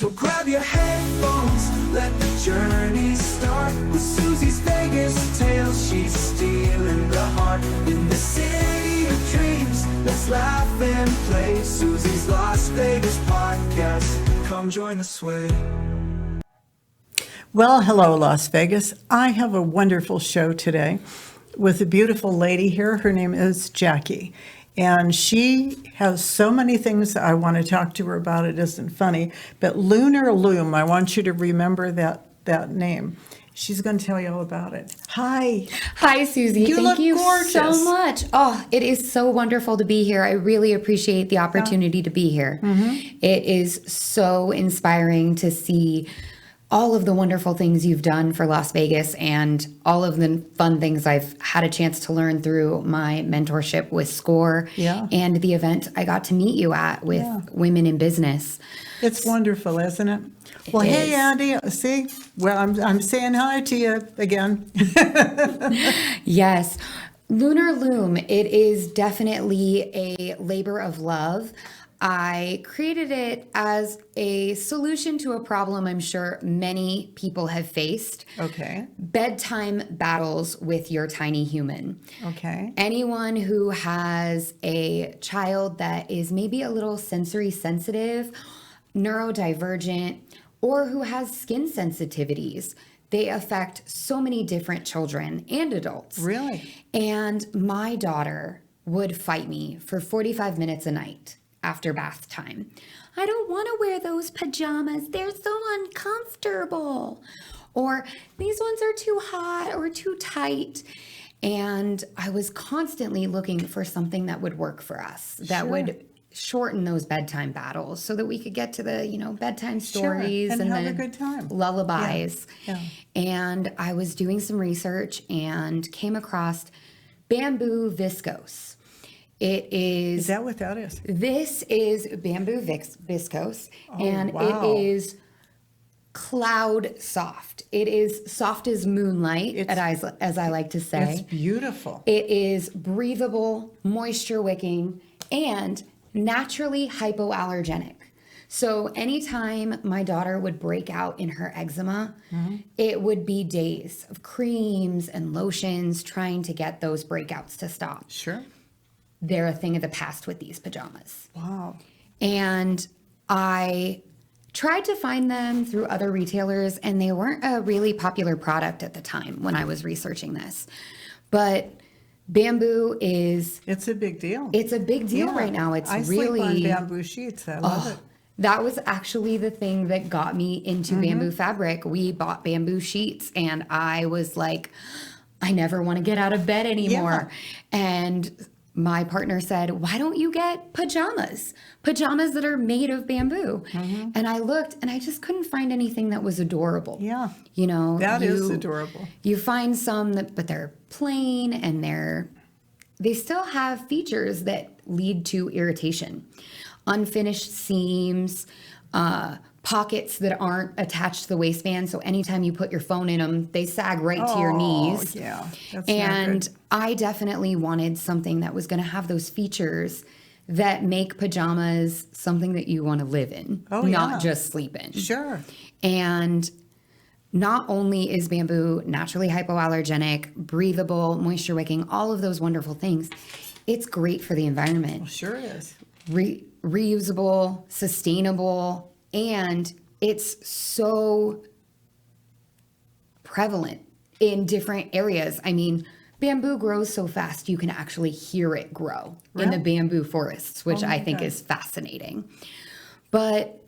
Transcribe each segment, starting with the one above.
So grab your headphones, let the journey start. With Suzy's Vegas tales, she's stealing the heart. In the city of dreams, let's laugh and play. Suzy's Las Vegas podcast, come join the sway. Well, hello, Las Vegas. I have a wonderful show today with a beautiful lady here. Her name is Jacqui, and she has so many things I want to talk to her about. It isn't funny, but Lunar Loom, I want you to remember that name. She's going to tell you all about it. Hi. Hi, Suzy. You Thank look you gorgeous. so much. Oh, it is so wonderful to be here. I really appreciate the opportunity to be here. Mm-hmm. It is so inspiring to see all of the wonderful things you've done for Las Vegas and all of the fun things I've had a chance to learn through my mentorship with SCORE and the event I got to meet you at with Women in Business. It's wonderful, isn't it? Well, hey, Andy, see? Well, I'm saying hi to you again. Yes. Lunar Loom, it is definitely a labor of love. I created it as a solution to a problem I'm sure many people have faced. Okay. Bedtime battles with your tiny human. Okay. Anyone who has a child that is maybe a little sensory sensitive, neurodivergent, or who has skin sensitivities, they affect so many different children and adults. Really? And my daughter would fight me for 45 minutes a night after bath time. I don't want to wear those pajamas. They're so uncomfortable. Or these ones are too hot or too tight. And I was constantly looking for something that would work for us, that would shorten those bedtime battles so that we could get to the, bedtime stories and have the a good time. lullabies. Yeah. And I was doing some research and came across bamboo viscose. Is that what that is? This is bamboo viscose, and wow. it is cloud soft. It is soft as moonlight, as I like to say. It's beautiful. It is breathable, moisture-wicking, and naturally hypoallergenic. So anytime my daughter would break out in her eczema, it would be days of creams and lotions trying to get those breakouts to stop. Sure. They're a thing of the past with these pajamas. Wow. And I tried to find them through other retailers, and they weren't a really popular product at the time when I was researching this. But bamboo is... It's a big deal. It's a big deal right now. It's I really... sleep on bamboo sheets. I love it. That was actually the thing that got me into bamboo fabric. We bought bamboo sheets, and I was like, I never want to get out of bed anymore. And my partner said, why don't you get pajamas that are made of bamboo? And I looked and I just couldn't find anything that was adorable. Yeah. That is adorable. You find some but they're plain and they still have features that lead to irritation. Unfinished seams, pockets that aren't attached to the waistband. So anytime you put your phone in them, they sag right to your knees. Yeah. That's and not good. I definitely wanted something that was going to have those features that make pajamas something that you want to live in, not just sleep in. Sure. And not only is bamboo naturally hypoallergenic, breathable, moisture wicking, all of those wonderful things, it's great for the environment. Well, sure is. Reusable, sustainable, and it's so prevalent in different areas. I mean, bamboo grows so fast you can actually hear it grow in the bamboo forests, which I think is fascinating. But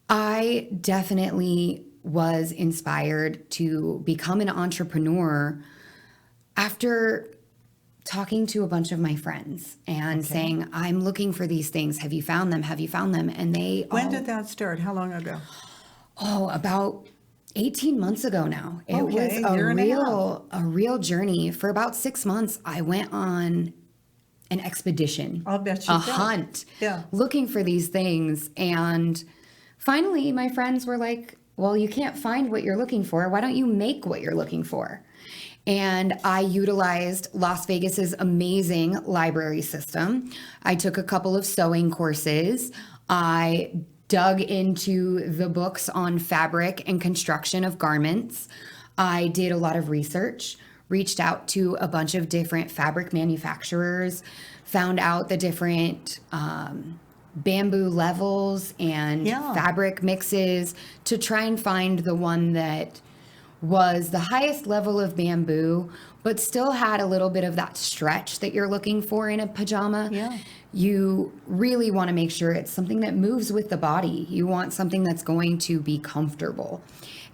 I definitely was inspired to become an entrepreneur after talking to a bunch of my friends and saying, I'm looking for these things. Have you found them? Have you found them? And they When did that start? How long ago? About 18 months ago now. It was a real journey. For about 6 months, I went on an expedition. I'll bet you a did. hunt. Yeah. Looking for these things. And finally, my friends were like, well, you can't find what you're looking for. Why don't you make what you're looking for? And I utilized Las Vegas's amazing library system. I took a couple of sewing courses. I dug into the books on fabric and construction of garments. I did a lot of research, reached out to a bunch of different fabric manufacturers, found out the different bamboo levels and fabric mixes to try and find the one that was the highest level of bamboo, but still had a little bit of that stretch that you're looking for in a pajama. Yeah. You really want to make sure it's something that moves with the body. You want something that's going to be comfortable.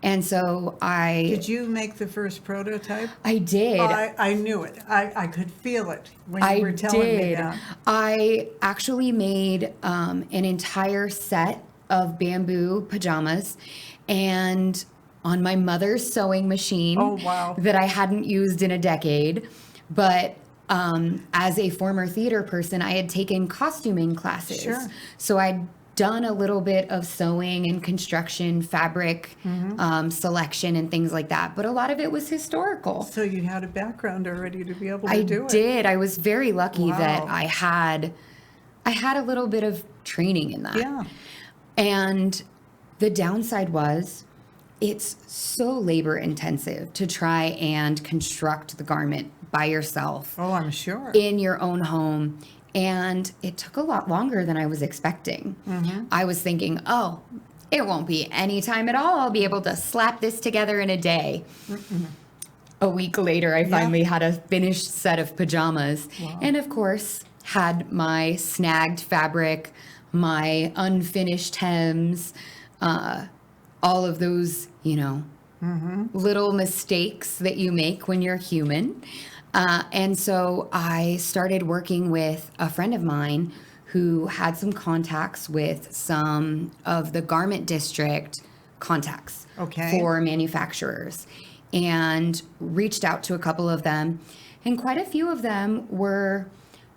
And so Did you make the first prototype? I did. I knew it. I could feel it when you were telling me that. I actually made an entire set of bamboo pajamas, and on my mother's sewing machine that I hadn't used in a decade. But as a former theater person, I had taken costuming classes. Sure. So I'd done a little bit of sewing and construction, fabric selection and things like that. But a lot of it was historical. So you had a background already to be able to do it. I did. I was very lucky that I had a little bit of training in that. Yeah. And the downside was it's so labor intensive to try and construct the garment by yourself. Oh, I'm sure. In your own home. And it took a lot longer than I was expecting. I was thinking, oh, it won't be any time at all. I'll be able to slap this together in a day. A week later, I finally had a finished set of pajamas. Wow. And of course, had my snagged fabric, my unfinished hems, all of those, little mistakes that you make when you're human. And so I started working with a friend of mine who had some contacts with some of the garment district contacts for manufacturers, and reached out to a couple of them. And quite a few of them were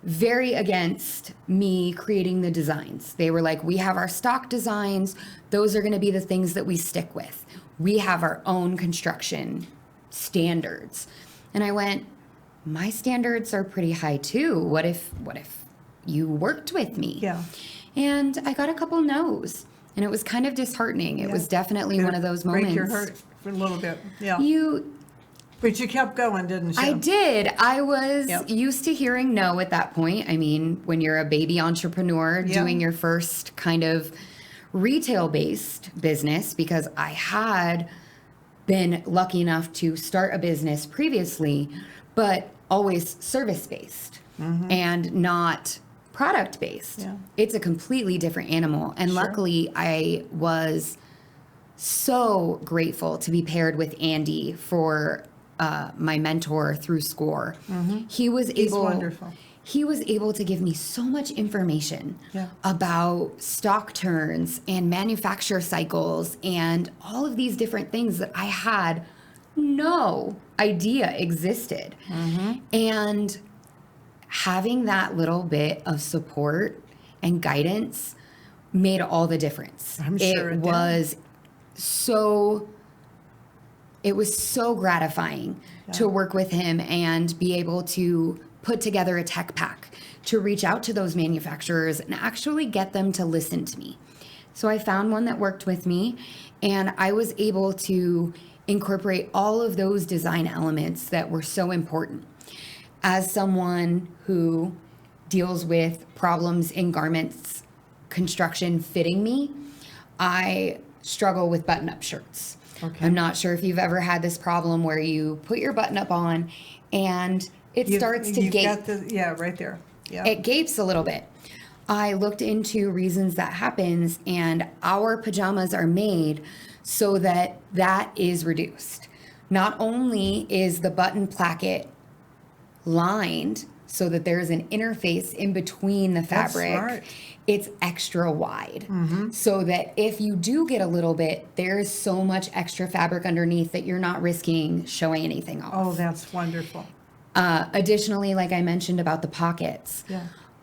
very against me creating the designs. They were like, we have our stock designs. Those are going to be the things that we stick with. We have our own construction standards. And I went, my standards are pretty high too. What if you worked with me? Yeah. And I got a couple no's, and it was kind of disheartening. It was definitely one of those moments. Break your heart for a little bit. Yeah. But you kept going, didn't you? I did. I was used to hearing no at that point. I mean, when you're a baby entrepreneur doing your first kind of retail-based business, because I had been lucky enough to start a business previously, but always service-based and not product-based. Yeah. It's a completely different animal. And luckily, I was so grateful to be paired with Andy for my mentor through SCORE. He's wonderful. He was able to give me so much information about stock turns and manufacture cycles and all of these different things that I had no idea existed. And having that little bit of support and guidance made all the difference. I'm sure it was so gratifying to work with him and be able to put together a tech pack to reach out to those manufacturers and actually get them to listen to me. So I found one that worked with me, and I was able to incorporate all of those design elements that were so important. As someone who deals with problems in garments construction fitting me, I struggle with button-up shirts. I'm not sure if you've ever had this problem where you put your button-up on and it starts to gape. Right there. Yeah. It gapes a little bit. I looked into reasons that happens, and our pajamas are made so that that is reduced. Not only is the button placket lined so that there's an interface in between the fabric, it's extra wide. So that if you do get a little bit, there's so much extra fabric underneath that you're not risking showing anything off. Oh, that's wonderful. Additionally, like I mentioned about the pockets,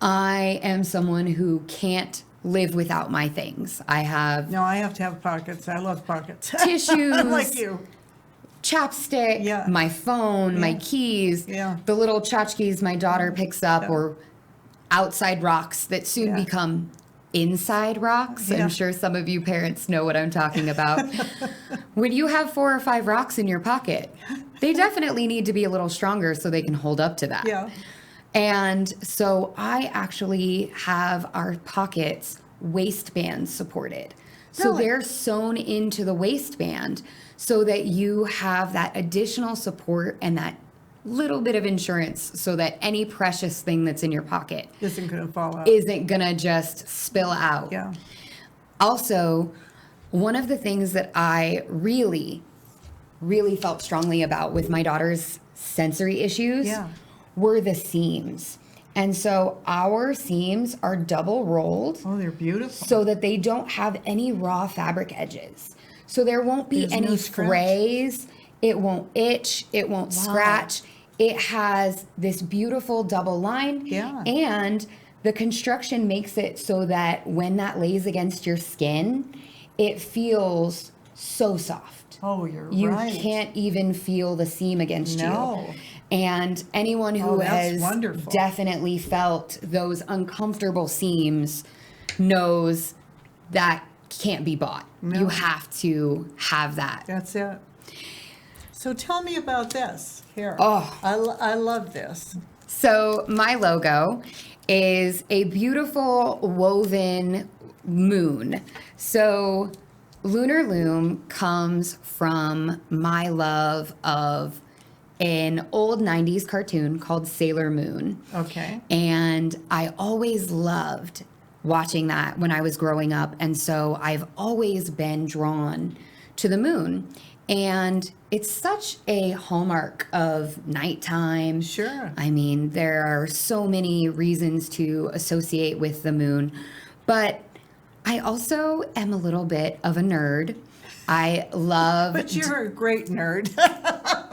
I am someone who can't live without my things. I have I have to have pockets. I love pockets. tissues, I'm like you. Chapstick, my phone, my keys, the little tchotchkes my daughter picks up, or outside rocks that soon become inside rocks. Yeah. I'm sure some of you parents know what I'm talking about. When you have 4 or 5 rocks in your pocket, they definitely need to be a little stronger so they can hold up to that. Yeah. And so I actually have our pockets waistband supported. So Really? they're sewn into the waistband so that you have that additional support and that little bit of insurance so that any precious thing that's in your pocket Isn't going to fall out. isn't gonna just spill out. Yeah. Also, one of the things that I really, really felt strongly about with my daughter's sensory issues Yeah. were the seams. And so our seams are double rolled Oh, they're beautiful. so that they don't have any raw fabric edges. So there won't be There's no any scratch. frays. It won't itch. It won't scratch. It has this beautiful double line. Yeah. And the construction makes it so that when that lays against your skin, it feels so soft. Oh, you're You right. can't even feel the seam against No. you. And anyone who Oh, that's has wonderful. definitely felt those uncomfortable seams knows that can't be bought. No. You have to have that. That's it. So tell me about this. Here. Oh. I love this. So my logo is a beautiful woven moon. So Lunar Loom comes from my love of an old 90s cartoon called Sailor Moon. Okay. And I always loved watching that when I was growing up. And so I've always been drawn to the moon. And it's such a hallmark of nighttime. Sure. I mean, there are so many reasons to associate with the moon. But I also am a little bit of a nerd. I love. But you're a great nerd.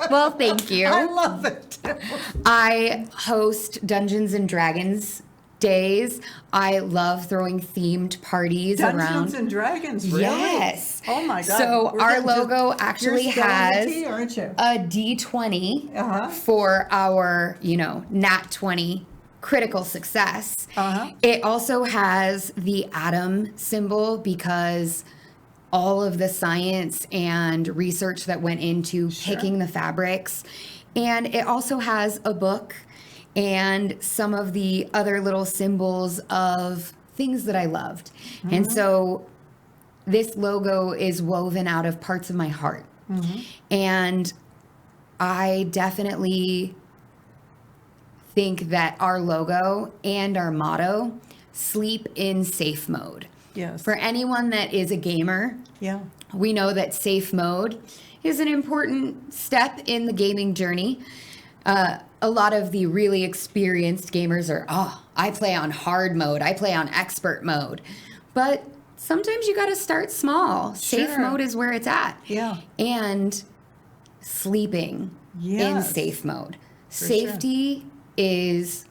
Well, thank you. I love it. I host Dungeons and Dragons days. I love throwing themed parties Dungeons around. and Dragons, really? Yes. Oh my God. So We're our getting to- logo actually you're spilling the has tea, aren't you? a D20 Uh-huh. for our, nat 20 critical success. Uh-huh. It also has the atom symbol because all of the science and research that went into picking the fabrics. And it also has a book and some of the other little symbols of things that I loved. And so this logo is woven out of parts of my heart. And I definitely think that our logo and our motto, sleep in safe mode. Yes. For anyone that is a gamer, Yeah. we know that safe mode is an important step in the gaming journey. A lot of the really experienced gamers are, I play on hard mode, I play on expert mode. But sometimes you got to start small. Safe Sure. mode is where it's at. Yeah. And sleeping in Yes. safe mode. sure. Safety is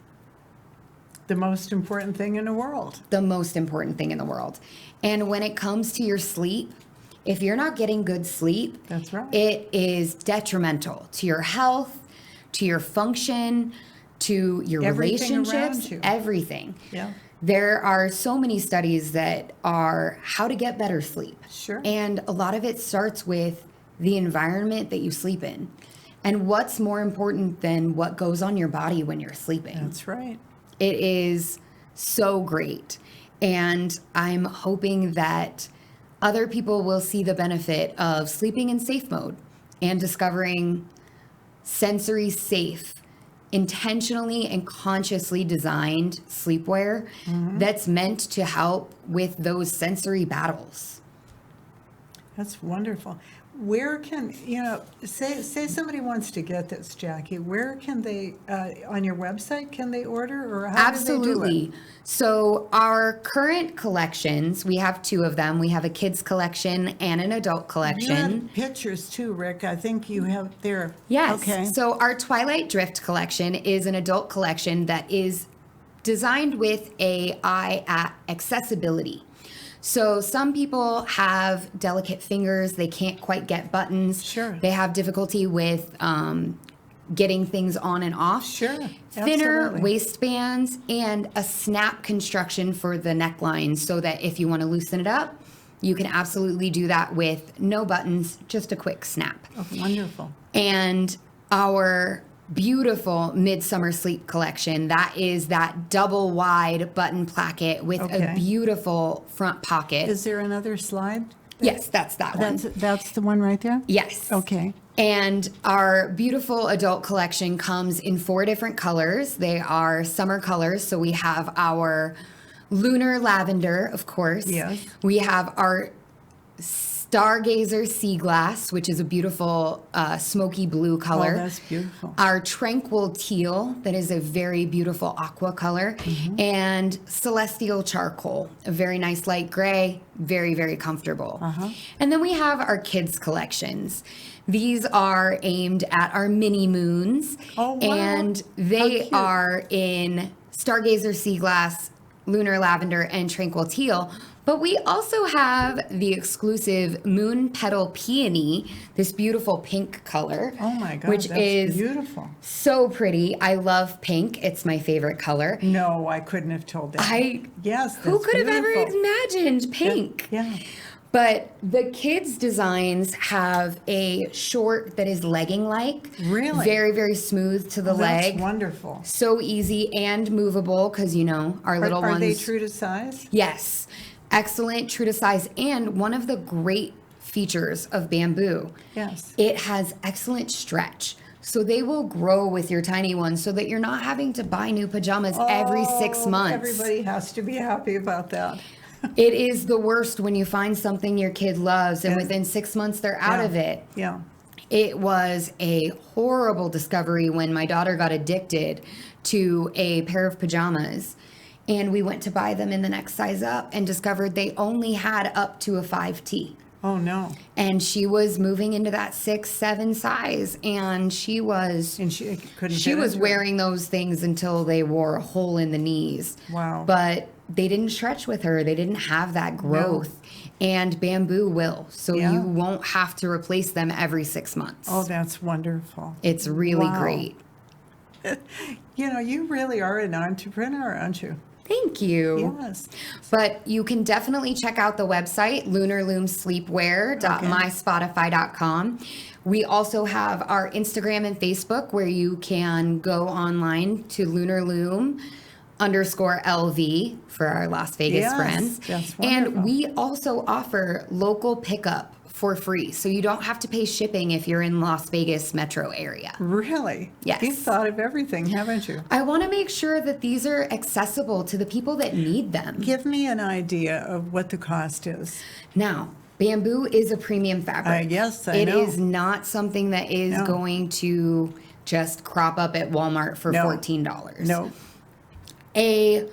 The most important thing in the world. the most important thing in the world. And when it comes to your sleep, if you're not getting good sleep, That's right. it is detrimental to your health, to your function, to your Everything around relationships, you. everything. Yeah. There are so many studies that are how to get better sleep. Sure. And a lot of it starts with the environment that you sleep in. And what's more important than what goes on your body when you're sleeping? That's right. It is so great. And I'm hoping that other people will see the benefit of sleeping in safe mode and discovering sensory safe, intentionally and consciously designed sleepwear that's meant to help with those sensory battles. That's wonderful. Where can, say somebody wants to get this, Jacqui, where can they, on your website, can they order, or how do they do Absolutely. it? So our current collections, we have 2 of them. We have a kids collection and an adult You collection. have pictures too, Rick. I think you have there. Yes. Okay. So our Twilight Drift collection is an adult collection that is designed with a eye at accessibility. So some people have delicate fingers, they can't quite get buttons. Sure. They have difficulty with getting things on and off. Sure, Thinner absolutely. waistbands and a snap construction for the neckline so that if you want to loosen it up, you can absolutely do that with no buttons, just a quick snap. Oh, wonderful. And our beautiful Midsummer Sleep collection, that is that double wide button placket with Okay. a beautiful front pocket. Is there another slide? Yes, that's that one. That's the one right there? Yes. Okay. And our beautiful adult collection comes in 4 different colors. They are summer colors. So we have our lunar lavender, of course. Yes. We have our stargazer sea glass, which is a beautiful smoky blue color. Oh, that's beautiful. Our tranquil teal, that is a very beautiful aqua color. Mm-hmm. And celestial charcoal, a very nice light gray, very, very comfortable. Uh-huh. And then we have our kids collections. These are aimed at our mini moons. Oh, wow. And How they cute. are in stargazer sea glass, lunar lavender, and tranquil teal. But we also have the exclusive moon petal peony, this beautiful pink color. Oh my God, which that's is beautiful. so pretty. I love pink. It's my favorite color. No, I couldn't have told that. Yes, Who that's could have ever beautiful. imagined pink? Yeah. But the kids' designs have a short that is legging-like. Really? Very, very smooth to the Oh, leg. that's wonderful. So easy and movable because, you know, our little Are ones. they true to size? Yes. Excellent, true to size. And one of the great features of bamboo, Yes. it has excellent stretch. So they will grow with your tiny ones so that you're not having to buy new pajamas every 6 Oh, months. Everybody has to be happy about that. It is the worst when you find something your kid loves and within 6 months they're out Yeah. of it. Yeah. It was a horrible discovery when my daughter got addicted to a pair of pajamas. And we went to buy them in the next size up and discovered they only had up to a 5T. Oh, no. And she was moving into that 6-7 size. And she was And she couldn't she fit was into it. wearing those things until they wore a hole in the knees. Wow. But they didn't stretch with her. They didn't have that growth. And bamboo will. So Yeah. you won't have to replace them every 6 months. Oh, that's wonderful. It's really Wow. great. You know, you really are an entrepreneur, aren't you? Thank you. Yes. But you can definitely check out the website, lunarloomsleepwear.myspotify.com. We also have our Instagram and Facebook where you can go online to lunarloom_LV for our Las Vegas Yes, friends. that's and wonderful. we also offer local pickup for free. So you don't have to pay shipping if you're in Las Vegas metro area. Really? Yes. You've thought of everything, haven't you? I want to make sure that these are accessible to the people that need them. Give me an idea of what the cost is. Now, bamboo is a premium fabric. Yes, I It know. is not something that is No. going to just crop up at Walmart for No. $14. No. A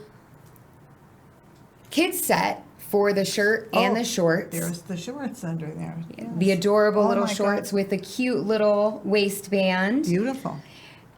kid set for the shirt and Oh, the shorts. There's the shorts under there. The adorable Oh little my shorts God. with the cute little waistband. Beautiful.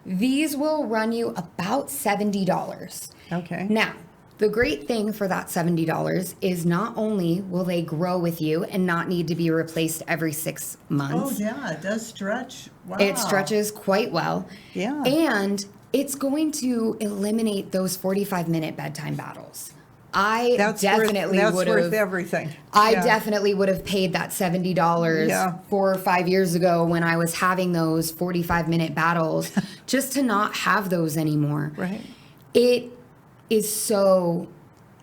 These will run you about $70. Okay. Now, the great thing for that $70 is not only will they grow with you and not need to be replaced every 6 months. Oh, yeah, it does stretch. Wow. It stretches quite well. Yeah. And it's going to eliminate those 45-minute bedtime battles. I That's definitely worth, would that's worth have. everything. I Yeah. definitely would have paid that $70 Yeah. 4 or 5 years ago when I was having those 45-minute battles just to not have those anymore. Right. It is so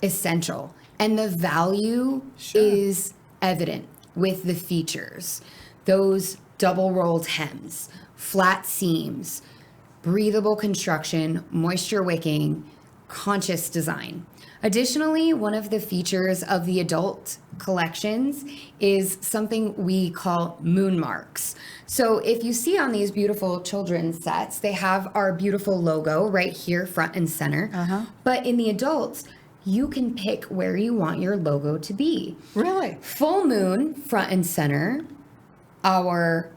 essential. And the value Sure. is evident with the features. Those double rolled hems, flat seams, breathable construction, moisture wicking, conscious design. Additionally, one of the features of the adult collections is something we call Moonmarks. So if you see on these beautiful children's sets, they have our beautiful logo right here, front and center. But in the adults, you can pick where you want your logo to be. Really? Full moon, front and center. Our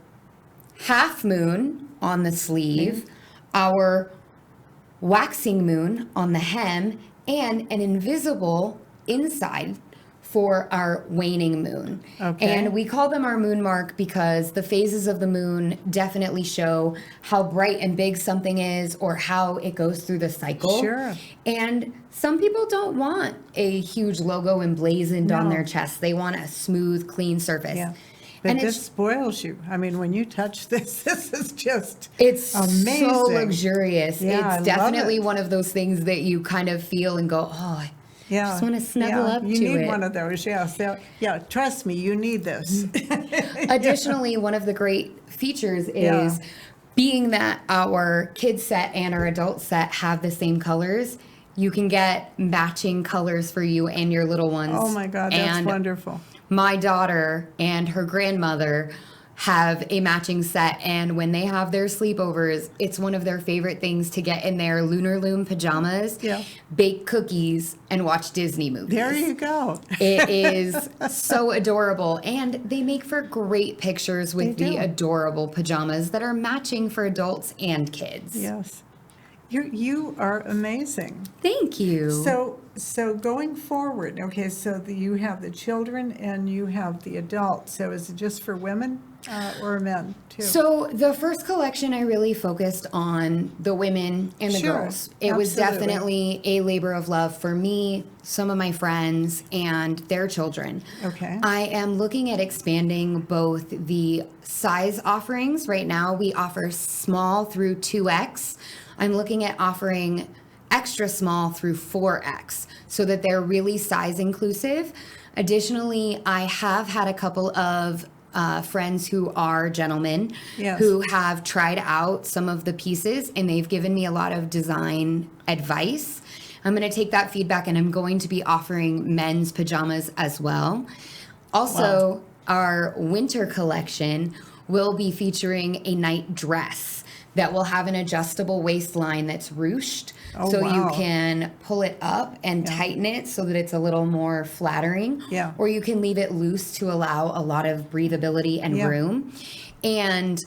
half moon on the sleeve. Our waxing moon on the hem. And an invisible inside for our waning moon. Okay. And we call them our moonmark because the phases of the moon definitely show how bright and big something is or how it goes through the cycle. Sure. And some people don't want a huge logo emblazoned on No. their chest. They want a smooth, clean surface. Yeah. But And this spoils you. I mean, when you touch this, this is just it's amazing. so luxurious. Yeah, I It's love definitely it. one of those things that you kind of feel and go, oh, I Yeah. just want to snuggle up you to need it. one of those, yeah. So, yeah, trust me, you need this. Additionally, one of the great features is Yeah. being that our kids set and our adult set have the same colors. You can get matching colors for you and your little ones. Oh my God, that's And wonderful. my daughter and her grandmother have a matching set, and when they have their sleepovers, it's one of their favorite things to get in their Lunar Loom pajamas, Yeah. bake cookies, and watch Disney movies. There you go. It is so adorable, and they make for great pictures with They the do. adorable pajamas that are matching for adults and kids. Yes. You are amazing. Thank you. So going forward, okay, so you have the children and you have the adults. So is it just for women or men too? So the first collection, I really focused on the women and the Sure, girls. It was absolutely. definitely a labor of love for me, some of my friends, and their children. Okay. I am looking at expanding both the size offerings. Right now, we offer small through 2X. I'm looking at offering extra small through 4X so that they're really size inclusive. Additionally, I have had a couple of friends who are gentlemen Yes. who have tried out some of the pieces, and they've given me a lot of design advice. I'm going to take that feedback, and I'm going to be offering men's pajamas as well. Also, our winter collection will be featuring a night dress that will have an adjustable waistline that's ruched. Oh, so wow. you can pull it up and tighten it so that it's a little more flattering. Yeah. Or you can leave it loose to allow a lot of breathability and Yeah. room. And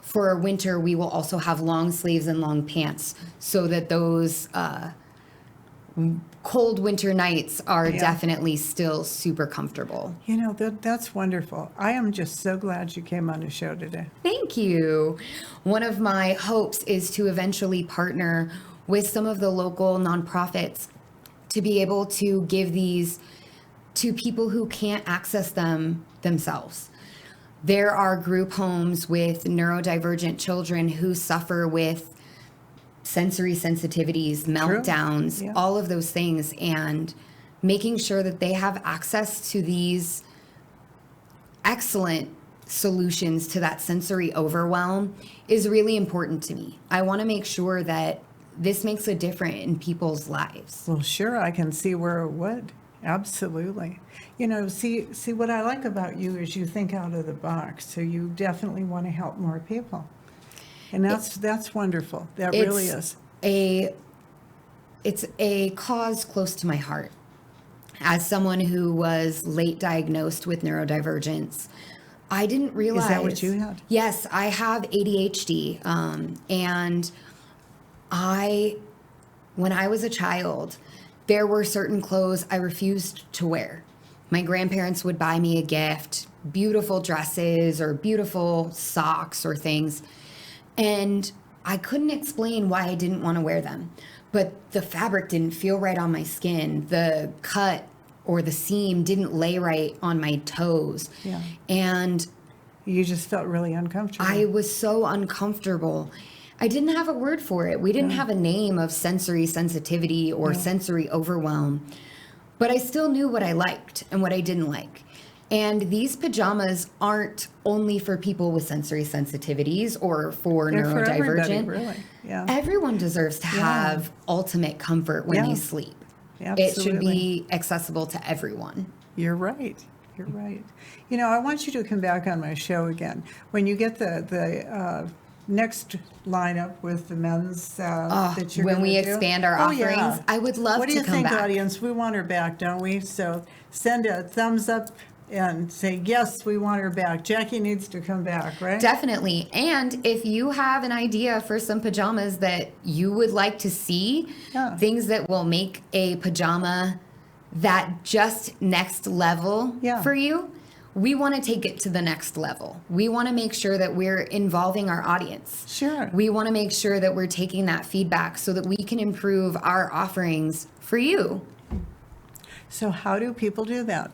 for winter, we will also have long sleeves and long pants so that those cold winter nights are Yeah. definitely still super comfortable. You know, that's wonderful. I am just so glad you came on the show today. Thank you. One of my hopes is to eventually partner with some of the local nonprofits to be able to give these to people who can't access them themselves. There are group homes with neurodivergent children who suffer with sensory sensitivities, meltdowns, Yeah. all of those things, and making sure that they have access to these excellent solutions to that sensory overwhelm is really important to me. I want to make sure that this makes a difference in people's lives. Well, sure, I can see where it would. Absolutely. You know, see what I like about you is you think out of the box. So you definitely want to help more people. And that's wonderful. That really is. It's a cause close to my heart. As someone who was late diagnosed with neurodivergence, I didn't realize. Is that what you had? Yes, I have ADHD. And when I was a child, there were certain clothes I refused to wear. My grandparents would buy me a gift, beautiful dresses or beautiful socks or things. And I couldn't explain why I didn't want to wear them. But the fabric didn't feel right on my skin. The cut or the seam didn't lay right on my toes. Yeah. And You just felt really uncomfortable. I was so uncomfortable. I didn't have a word for it. We didn't have a name of sensory sensitivity or sensory overwhelm. But I still knew what I liked and what I didn't like. And these pajamas aren't only for people with sensory sensitivities or for They're for everybody, neurodivergent. really. Yeah. Everyone deserves to have ultimate comfort when Yeah. they sleep. It Absolutely. should be accessible to everyone. You're right. You're right. You know, I want you to come back on my show again. When you get the next lineup with the men's that you're when gonna we do. expand our Oh, yeah. offerings, I would love What do to you come think, back. audience? We want her back, don't we? So send a thumbs up and say, yes, we want her back. Jacqui needs to come back, right? Definitely. And if you have an idea for some pajamas that you would like to see, Yeah. things that will make a pajama that just next level Yeah. for you, we want to take it to the next level. We want to make sure that we're involving our audience. Sure. We want to make sure that we're taking that feedback so that we can improve our offerings for you. So how do people do that?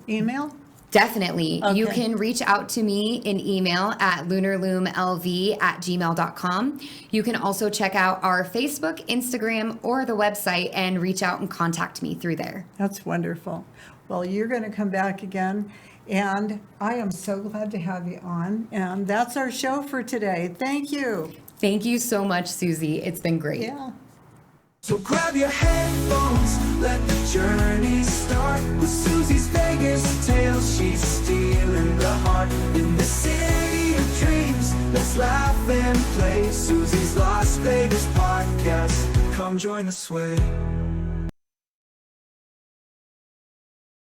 Email? Definitely. You Okay. can reach out to me in email at lunarloomlv@gmail.com. You can also check out our Facebook, Instagram, or the website and reach out and contact me through there. That's wonderful. Well, you're going to come back again, and I am so glad to have you on. And that's our show for today. Thank you. Thank you so much, Suzy. It's been great. Yeah. So grab your headphones, let the journey start with Susie's Vegas tales. She's stealing the heart in the city of dreams. Let's laugh and play Susie's Las Vegas podcast. Come join the sway.